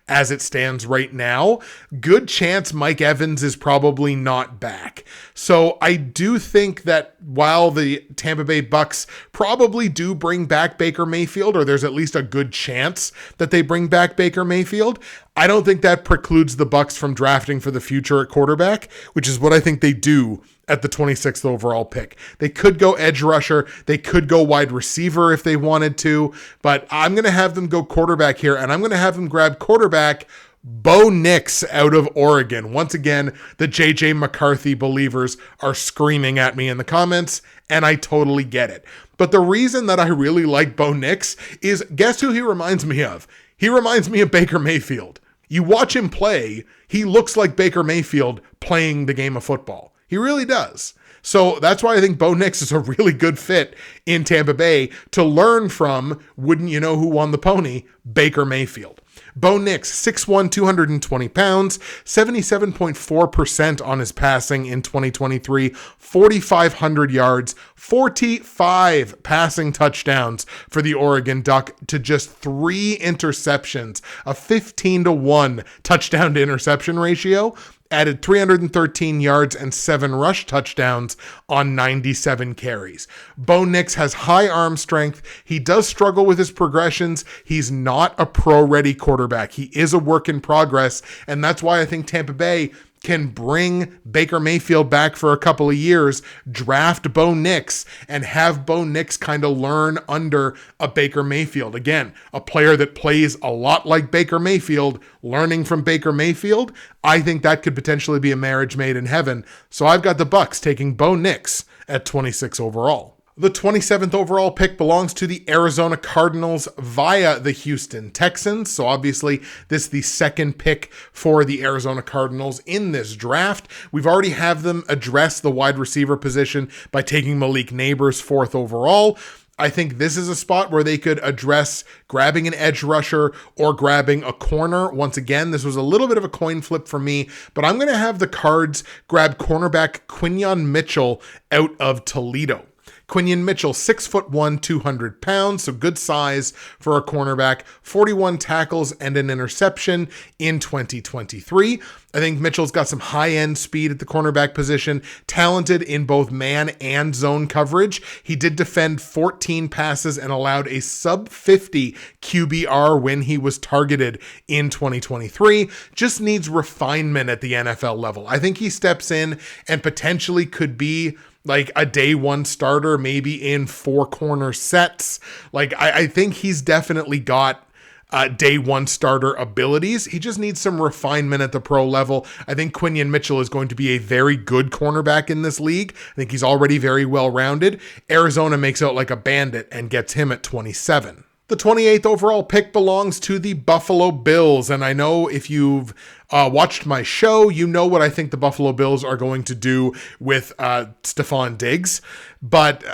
as it stands right now. Good chance Mike Evans is probably not back. So I do think that while the Tampa Bay Bucs probably do bring back Baker Mayfield, or there's at least a good chance that they bring back Baker Mayfield, I don't think that precludes the Bucs from drafting for the future at quarterback, which is what I think they do at the 26th overall pick. They could go edge rusher. They could go wide receiver if they wanted to, but I'm going to have them go quarterback here, and I'm going to have them grab quarterback Bo Nix out of Oregon. Once again, the JJ McCarthy believers are screaming at me in the comments, and I totally get it. But the reason that I really like Bo Nix is, guess who he reminds me of? He reminds me of Baker Mayfield. You watch him play, he looks like Baker Mayfield playing the game of football. He really does. So that's why I think Bo Nix is a really good fit in Tampa Bay to learn from, wouldn't you know who won the pony, Baker Mayfield. Bo Nix, 6'1", 220 pounds, 77.4% on his passing in 2023, 4,500 yards, 45 passing touchdowns for the Oregon Duck to just 3 interceptions, a 15-1 touchdown to interception ratio. Added 313 yards and 7 rush touchdowns on 97 carries. Bo Nix has high arm strength. He does struggle with his progressions. He's not a pro-ready quarterback. He is a work in progress, and that's why I think Tampa Bay can bring Baker Mayfield back for a couple of years, draft Bo Nix, and have Bo Nix kind of learn under a Baker Mayfield. Again, a player that plays a lot like Baker Mayfield, learning from Baker Mayfield. I think that could potentially be a marriage made in heaven. So I've got the Bucs taking Bo Nix at 26 overall. The 27th overall pick belongs to the Arizona Cardinals via the Houston Texans. So obviously this is the second pick for the Arizona Cardinals in this draft. We've already have them address the wide receiver position by taking Malik Neighbors 4th overall. I think this is a spot where they could address grabbing an edge rusher or grabbing a corner. Once again, this was a little bit of a coin flip for me, but I'm going to have the Cards grab cornerback Quinyon Mitchell out of Toledo. Quinyon Mitchell, 6'1", 200 pounds, so good size for a cornerback, 41 tackles and an interception in 2023. I think Mitchell's got some high-end speed at the cornerback position, talented in both man and zone coverage. He did defend 14 passes and allowed a sub-50 QBR when he was targeted in 2023. Just needs refinement at the NFL level. I think he steps in and potentially could be like a day one starter, maybe in 4 corner sets. Like, I think he's definitely got day one starter abilities. He just needs some refinement at the pro level. I think Quinyon Mitchell is going to be a very good cornerback in this league. I think he's already very well rounded. Arizona makes out like a bandit and gets him at 27. The 28th overall pick belongs to the Buffalo Bills, and I know if you've watched my show, you know what I think the Buffalo Bills are going to do with Stephon Diggs. But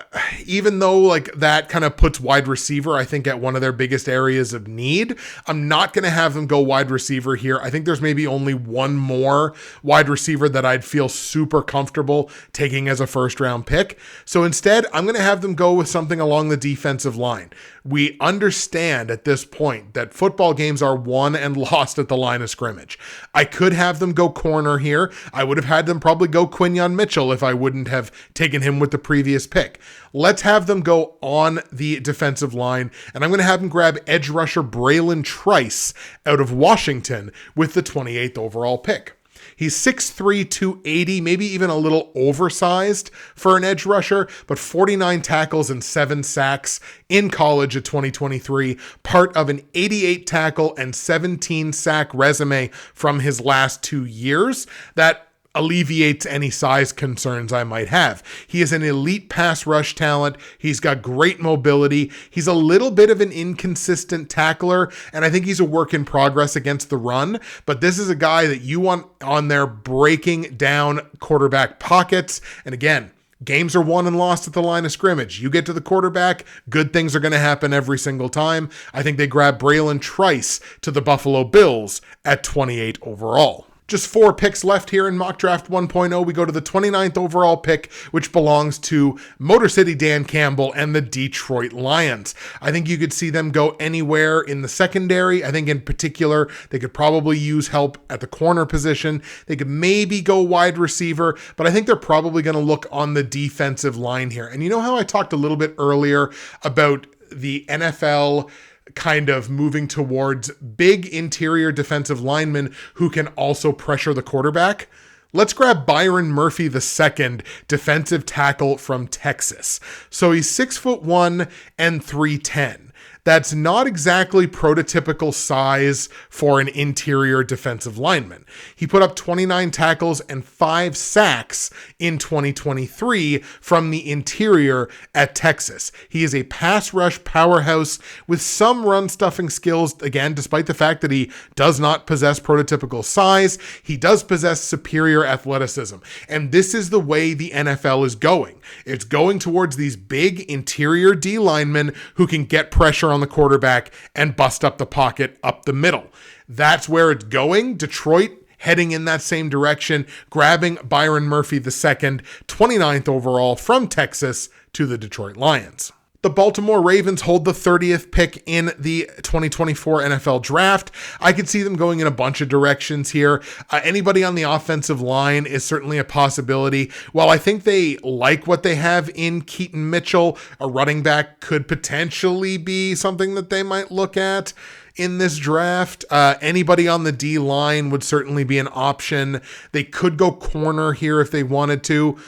even though like that kind of puts wide receiver, I think, at one of their biggest areas of need, I'm not going to have them go wide receiver here. I think there's maybe only one more wide receiver that I'd feel super comfortable taking as a first round pick. So instead, I'm going to have them go with something along the defensive line. We understand at this point that football games are won and lost at the line of scrimmage. I could have them go corner here. I would have had them probably go Quinyon Mitchell if I wouldn't have taken him with the previous pick. Let's have them go on the defensive line, and I'm going to have them grab edge rusher Braylon Trice out of Washington with the 28th overall pick. He's 6'3", 280, maybe even a little oversized for an edge rusher, but 49 tackles and 7 sacks in college at 2023, part of an 88 tackle and 17 sack resume from his last 2 years. That alleviates any size concerns I might have. He is an elite pass rush talent. He's got great mobility. He's a little bit of an inconsistent tackler, and I think he's a work in progress against the run, but this is a guy that you want on there breaking down quarterback pockets. And again, games are won and lost at the line of scrimmage. You get to the quarterback, good things are going to happen every single time. I think they grab Braylon Trice to the Buffalo Bills at 28 overall. Just 4 picks left here in Mock Draft 1.0. We go to the 29th overall pick, which belongs to Motor City Dan Campbell and the Detroit Lions. I think you could see them go anywhere in the secondary. I think in particular, they could probably use help at the corner position. They could maybe go wide receiver, but I think they're probably going to look on the defensive line here. And you know how I talked a little bit earlier about the NFL kind of moving towards big interior defensive linemen who can also pressure the quarterback? Let's grab Byron Murphy II, defensive tackle from Texas. So he's 6'1" and 310. That's not exactly prototypical size for an interior defensive lineman. He put up 29 tackles and 5 sacks in 2023 from the interior at Texas. He is a pass rush powerhouse with some run stuffing skills. Again, despite the fact that he does not possess prototypical size, he does possess superior athleticism. And this is the way the NFL is going. It's going towards these big interior D linemen who can get pressure on the quarterback and bust up the pocket up the middle. That's where it's going. Detroit heading in that same direction, grabbing Byron Murphy II, 29th overall from Texas to the Detroit Lions. The Baltimore Ravens hold the 30th pick in the 2024 NFL Draft. I could see them going in a bunch of directions here. Anybody on the offensive line is certainly a possibility. While I think they like what they have in Keaton Mitchell, a running back could potentially be something that they might look at in this draft. Anybody on the D line would certainly be an option. They could go corner here if they wanted to.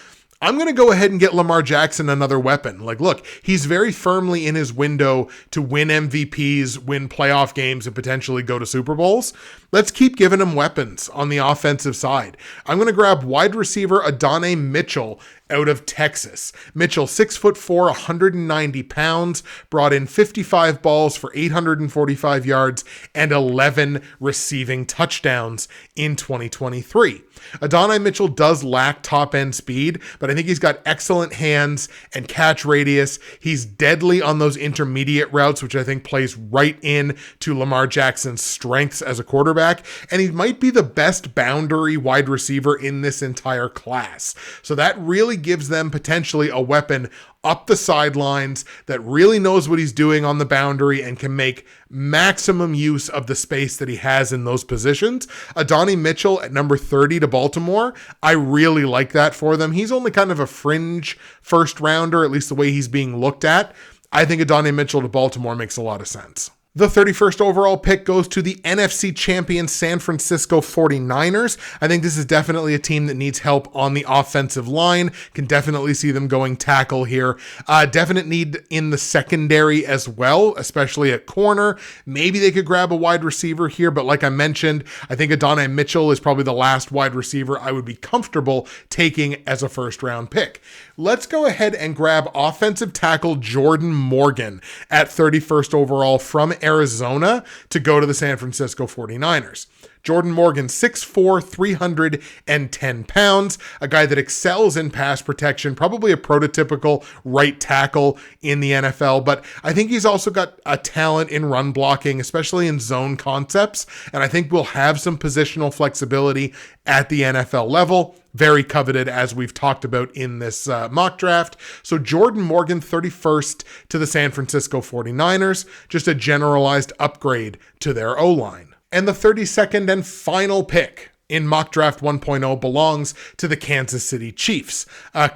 I'm going to go ahead and get Lamar Jackson another weapon. Like, look, he's very firmly in his window to win MVPs, win playoff games, and potentially go to Super Bowls. Let's keep giving him weapons on the offensive side. I'm going to grab wide receiver Adonai Mitchell out of Texas. Mitchell, 6'4", 190 pounds, brought in 55 balls for 845 yards and 11 receiving touchdowns in 2023. Adonai Mitchell does lack top-end speed, but I think he's got excellent hands and catch radius. He's deadly on those intermediate routes, which I think plays right in to Lamar Jackson's strengths as a quarterback, and he might be the best boundary wide receiver in this entire class. So that really gives them potentially a weapon up the sidelines that really knows what he's doing on the boundary and can make maximum use of the space that he has in those positions. Adonai Mitchell at number 30 to Baltimore, I really like that for them. He's only kind of a fringe first rounder, at least the way he's being looked at. I think Adonai Mitchell to Baltimore makes a lot of sense. The 31st overall pick goes to the NFC champion San Francisco 49ers. I think this is definitely a team that needs help on the offensive line. Can definitely see them going tackle here. Definite need in the secondary as well, especially at corner. Maybe they could grab a wide receiver here, but like I mentioned, I think Adonai Mitchell is probably the last wide receiver I would be comfortable taking as a first round pick. Let's go ahead and grab offensive tackle Jordan Morgan at 31st overall from Arizona to go to the San Francisco 49ers. Jordan Morgan, 6'4", 310 pounds, a guy that excels in pass protection, probably a prototypical right tackle in the NFL, but I think he's also got a talent in run blocking, especially in zone concepts, and I think we'll have some positional flexibility at the NFL level. Very coveted, as we've talked about in this mock draft. So Jordan Morgan, 31st to the San Francisco 49ers, just a generalized upgrade to their O-line. And the 32nd and final pick in Mock Draft 1.0 belongs to the Kansas City Chiefs.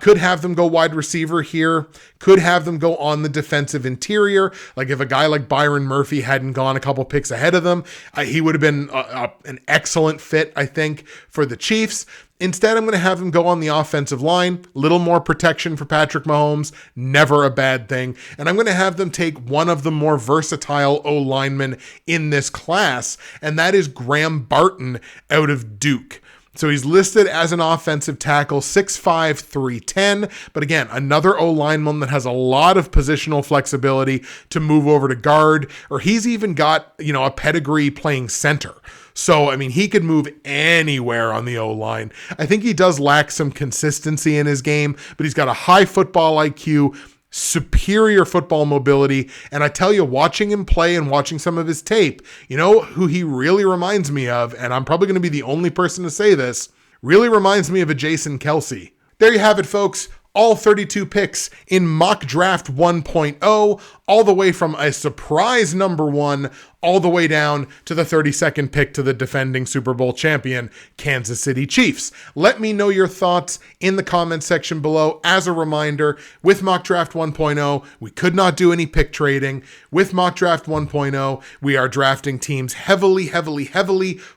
Could have them go wide receiver here. Could have them go on the defensive interior. Like if a guy like Byron Murphy hadn't gone a couple picks ahead of them, he would have been an excellent fit, I think, for the Chiefs. Instead, I'm going to have him go on the offensive line. Little more protection for Patrick Mahomes. Never a bad thing. And I'm going to have them take one of the more versatile O-linemen in this class, and that is Graham Barton out of Duke. So he's listed as an offensive tackle, 6'5", 310. But again, another O-lineman that has a lot of positional flexibility to move over to guard, or he's even got, a pedigree playing center. So, I mean, he could move anywhere on the O-line. I think he does lack some consistency in his game, but he's got a high football IQ, superior football mobility, and I tell you, watching him play and watching some of his tape, who he really reminds me of, and I'm probably going to be the only person to say this, really reminds me of a Jason Kelce. There you have it, folks. All 32 picks in Mock Draft 1.0, all the way from a surprise number 1 all the way down to the 32nd pick to the defending Super Bowl champion, Kansas City Chiefs. Let me know your thoughts in the comment section below. As a reminder, with Mock Draft 1.0, we could not do any pick trading. With Mock Draft 1.0, we are drafting teams heavily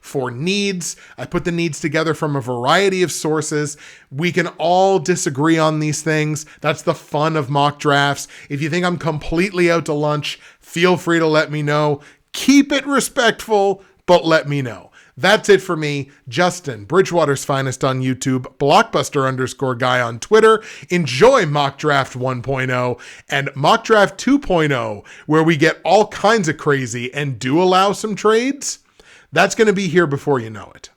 for needs. I put the needs together from a variety of sources. We can all disagree on these things. That's the fun of mock drafts. If you think I'm completely out to lunch, feel free to let me know. Keep it respectful, but let me know. That's it for me, Justin, Bridgewater's Finest on YouTube, Blockbuster_guy on Twitter. Enjoy Mock Draft 1.0 and Mock Draft 2.0, where we get all kinds of crazy and do allow some trades. That's going to be here before you know it.